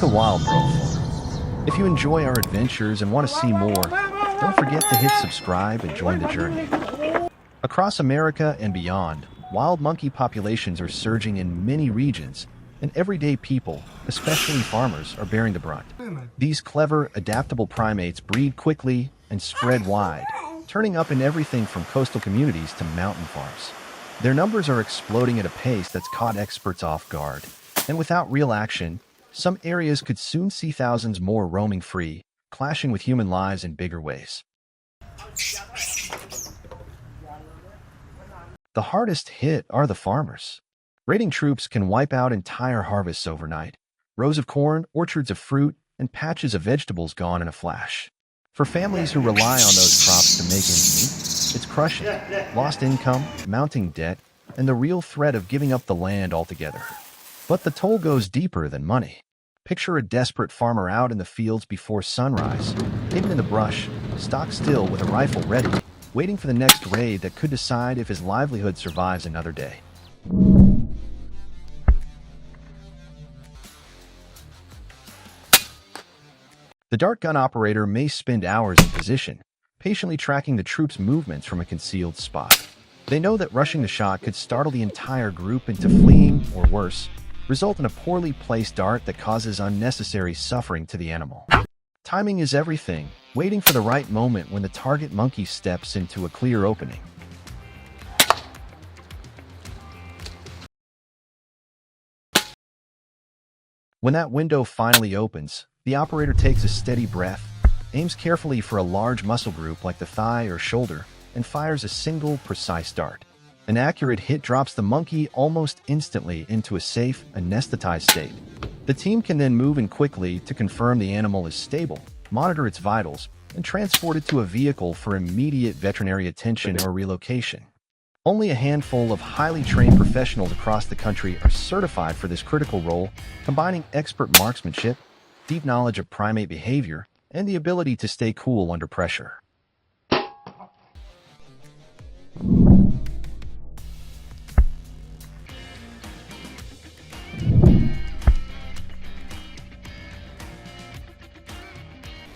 to WildBro. If you enjoy our adventures and want to see more, don't forget to hit subscribe and join the journey. Across America and beyond, wild monkey populations are surging in many regions, and everyday people, especially farmers, are bearing the brunt. These clever, adaptable primates breed quickly and spread wide, turning up in everything from coastal communities to mountain farms. Their numbers are exploding at a pace that's caught experts off guard, and without real action, some areas could soon see thousands more roaming free, clashing with human lives in bigger ways. The hardest hit are the farmers. Raiding troops can wipe out entire harvests overnight. Rows of corn, orchards of fruit, and patches of vegetables gone in a flash. For families who rely on those crops to make ends meet, it's crushing. Lost income, mounting debt, and the real threat of giving up the land altogether. But the toll goes deeper than money. Picture a desperate farmer out in the fields before sunrise, hidden in the brush, stock still with a rifle ready, waiting for the next raid that could decide if his livelihood survives another day. The dart gun operator may spend hours in position, patiently tracking the troops' movements from a concealed spot. They know that rushing the shot could startle the entire group into fleeing, or worse, result in a poorly placed dart that causes unnecessary suffering to the animal. Timing is everything, waiting for the right moment when the target monkey steps into a clear opening. When that window finally opens, the operator takes a steady breath, aims carefully for a large muscle group like the thigh or shoulder, and fires a single, precise dart. An accurate hit drops the monkey almost instantly into a safe, anesthetized state. The team can then move in quickly to confirm the animal is stable, monitor its vitals, and transport it to a vehicle for immediate veterinary attention or relocation. Only a handful of highly trained professionals across the country are certified for this critical role, combining expert marksmanship, deep knowledge of primate behavior, and the ability to stay cool under pressure.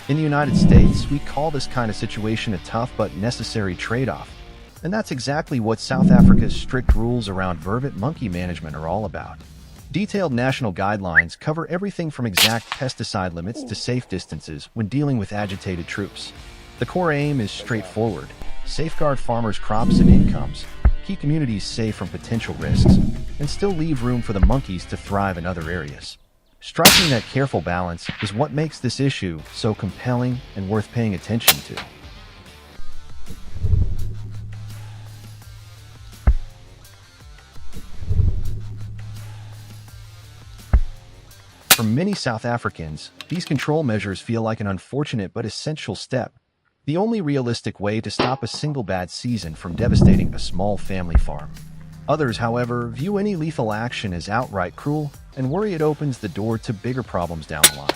In the United States, we call this kind of situation a tough but necessary trade-off. And that's exactly what South Africa's strict rules around vervet monkey management are all about. Detailed national guidelines cover everything from exact pesticide limits to safe distances when dealing with agitated troops. The core aim is straightforward: safeguard farmers' crops and incomes, keep communities safe from potential risks, and still leave room for the monkeys to thrive in other areas. Striking that careful balance is what makes this issue so compelling and worth paying attention to. For many South Africans, these control measures feel like an unfortunate but essential step, the only realistic way to stop a single bad season from devastating a small family farm. Others, however, view any lethal action as outright cruel and worry it opens the door to bigger problems down the line.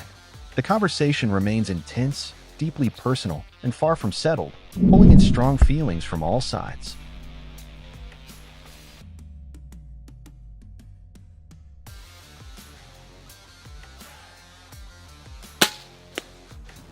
The conversation remains intense, deeply personal, and far from settled, pulling in strong feelings from all sides.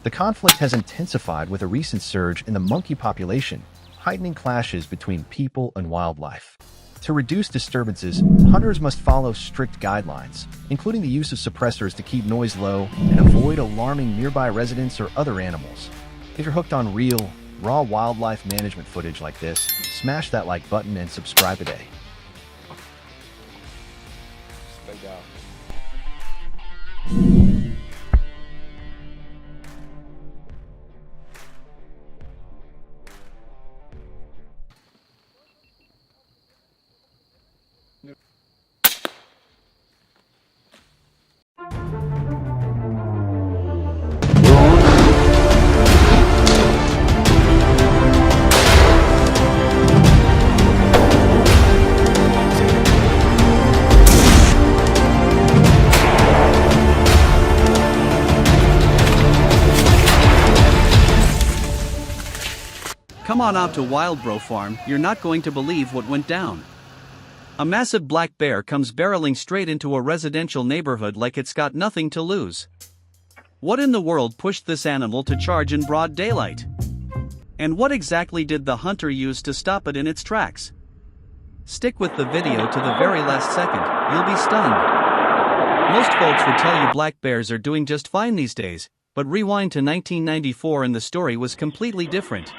The conflict has intensified with a recent surge in the monkey population, heightening clashes between people and wildlife. To reduce disturbances, hunters must follow strict guidelines, including the use of suppressors to keep noise low and avoid alarming nearby residents or other animals. If you're hooked on real, raw wildlife management footage like this, smash that like button and subscribe today. Come on out to WildBro Farm, you're not going to believe what went down. A massive black bear comes barreling straight into a residential neighborhood like it's got nothing to lose. What in the world pushed this animal to charge in broad daylight? And what exactly did the hunter use to stop it in its tracks? Stick with the video to the very last second, you'll be stunned. Most folks would tell you black bears are doing just fine these days, but rewind to 1994 and the story was completely different.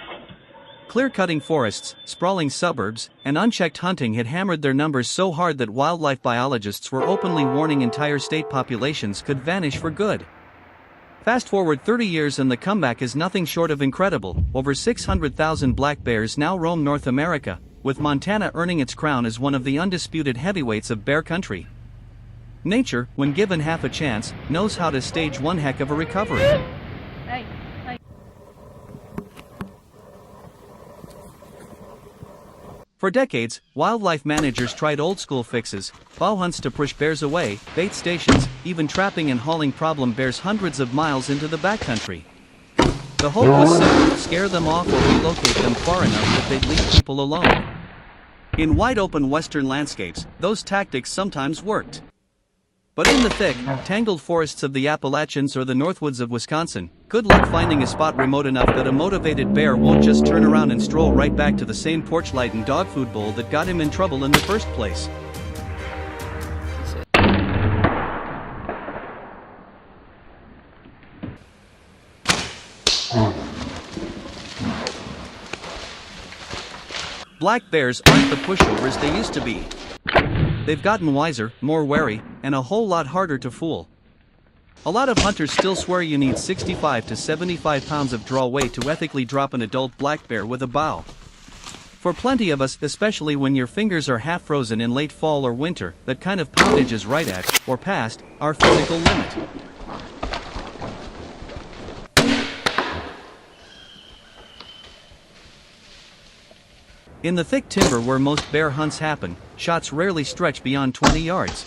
Clear-cutting forests, sprawling suburbs, and unchecked hunting had hammered their numbers so hard that wildlife biologists were openly warning entire state populations could vanish for good. Fast forward 30 years and the comeback is nothing short of incredible. Over 600,000 black bears now roam North America, with Montana earning its crown as one of the undisputed heavyweights of bear country. Nature, when given half a chance, knows how to stage one heck of a recovery. For decades, wildlife managers tried old-school fixes, bow hunts to push bears away, bait stations, even trapping and hauling problem bears hundreds of miles into the backcountry. The hope was simple: scare them off or relocate them far enough that they'd leave people alone. In wide-open western landscapes, those tactics sometimes worked. But in the thick, tangled forests of the Appalachians or the Northwoods of Wisconsin, good luck finding a spot remote enough that a motivated bear won't just turn around and stroll right back to the same porch light and dog food bowl that got him in trouble in the first place. Black bears aren't the pushovers they used to be. They've gotten wiser, more wary, and a whole lot harder to fool. A lot of hunters still swear you need 65 to 75 pounds of draw weight to ethically drop an adult black bear with a bow. For plenty of us, especially when your fingers are half frozen in late fall or winter, that kind of poundage is right at, or past, our physical limit. In the thick timber where most bear hunts happen, shots rarely stretch beyond 20 yards.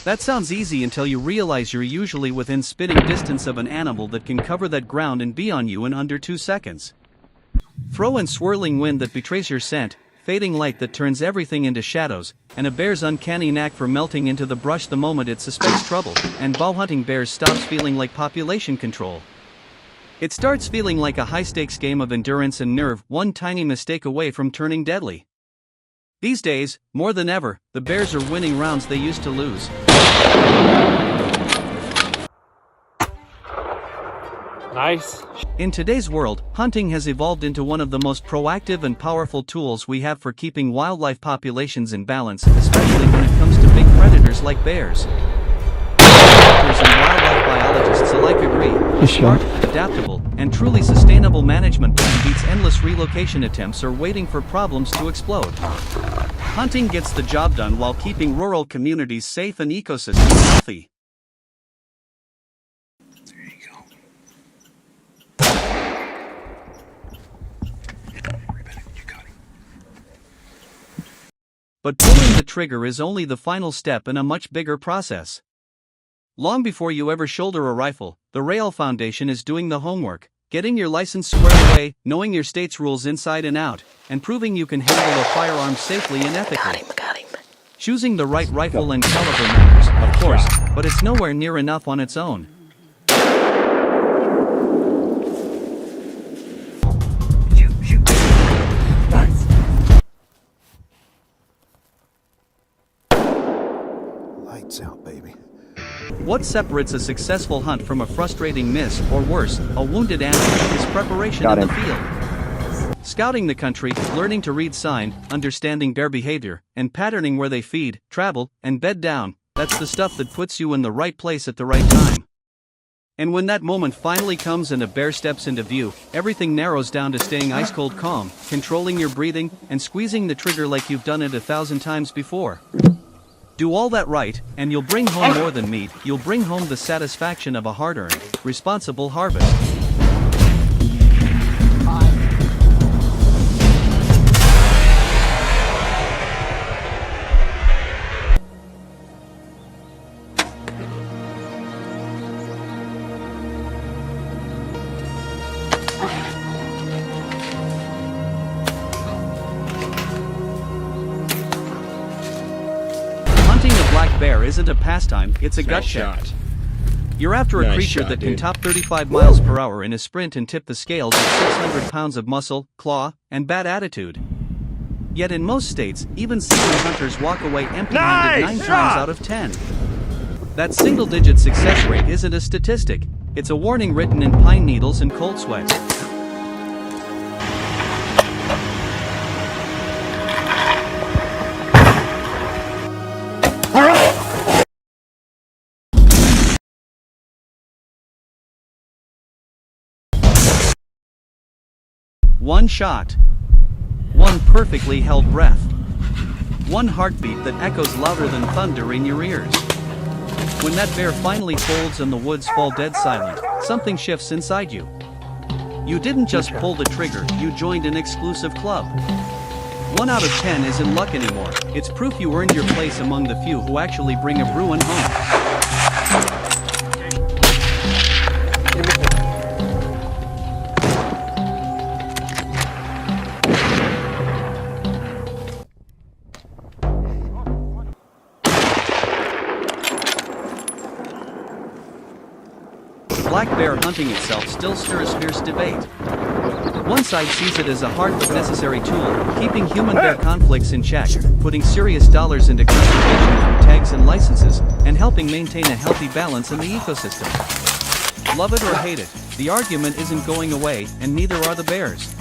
That sounds easy until you realize you're usually within spitting distance of an animal that can cover that ground and be on you in under 2 seconds. Throw in swirling wind that betrays your scent, fading light that turns everything into shadows, and a bear's uncanny knack for melting into the brush the moment it suspects trouble, and bow hunting bears stops feeling like population control. It starts feeling like a high-stakes game of endurance and nerve, one tiny mistake away from turning deadly. These days, more than ever, the bears are winning rounds they used to lose. Nice. In today's world, hunting has evolved into one of the most proactive and powerful tools we have for keeping wildlife populations in balance, especially when it comes to big predators like bears. Hunters and wildlife biologists alike agree, a smart, adaptable, and truly sustainable management plan beats endless relocation attempts or waiting for problems to explode. Hunting gets the job done while keeping rural communities safe and ecosystems healthy. There you go. You got him. But pulling the trigger is only the final step in a much bigger process. Long before you ever shoulder a rifle, the Rail Foundation is doing the homework, getting your license squared away, knowing your state's rules inside and out, and proving you can handle a firearm safely and ethically. Got him. Choosing the right rifle and caliber matters, of course, but it's nowhere near enough on its own. Lights out, baby. What separates a successful hunt from a frustrating miss, or worse, a wounded animal, is preparation in the field. Scouting the country, learning to read sign, understanding bear behavior, and patterning where they feed, travel, and bed down, that's the stuff that puts you in the right place at the right time. And when that moment finally comes and a bear steps into view, everything narrows down to staying ice-cold calm, controlling your breathing, and squeezing the trigger like you've done it 1,000 times before. Do all that right, and you'll bring home more than meat, you'll bring home the satisfaction of a hard-earned, responsible harvest. bear isn't a pastime, it's a gut Nice check. shot. You're after a Nice creature shot, that can dude. top 35 miles per hour in a sprint and tip the scales with 600 pounds of muscle, claw, and bad attitude. Yet in most states, even seasoned hunters walk away empty-handed 9 times out of 10. That single-digit success rate isn't a statistic, it's a warning written in pine needles and cold sweat. One shot. One perfectly held breath. One heartbeat that echoes louder than thunder in your ears. When that bear finally folds and the woods fall dead silent, something shifts inside you. You didn't just pull the trigger, you joined an exclusive club. 1 out of 10 isn't luck anymore, it's proof you earned your place among the few who actually bring a Bruin home. Black bear hunting itself still stirs fierce debate. One side sees it as a hard but necessary tool, keeping human-bear conflicts in check, putting serious dollars into conservation through tags and licenses, and helping maintain a healthy balance in the ecosystem. Love it or hate it, the argument isn't going away, and neither are the bears.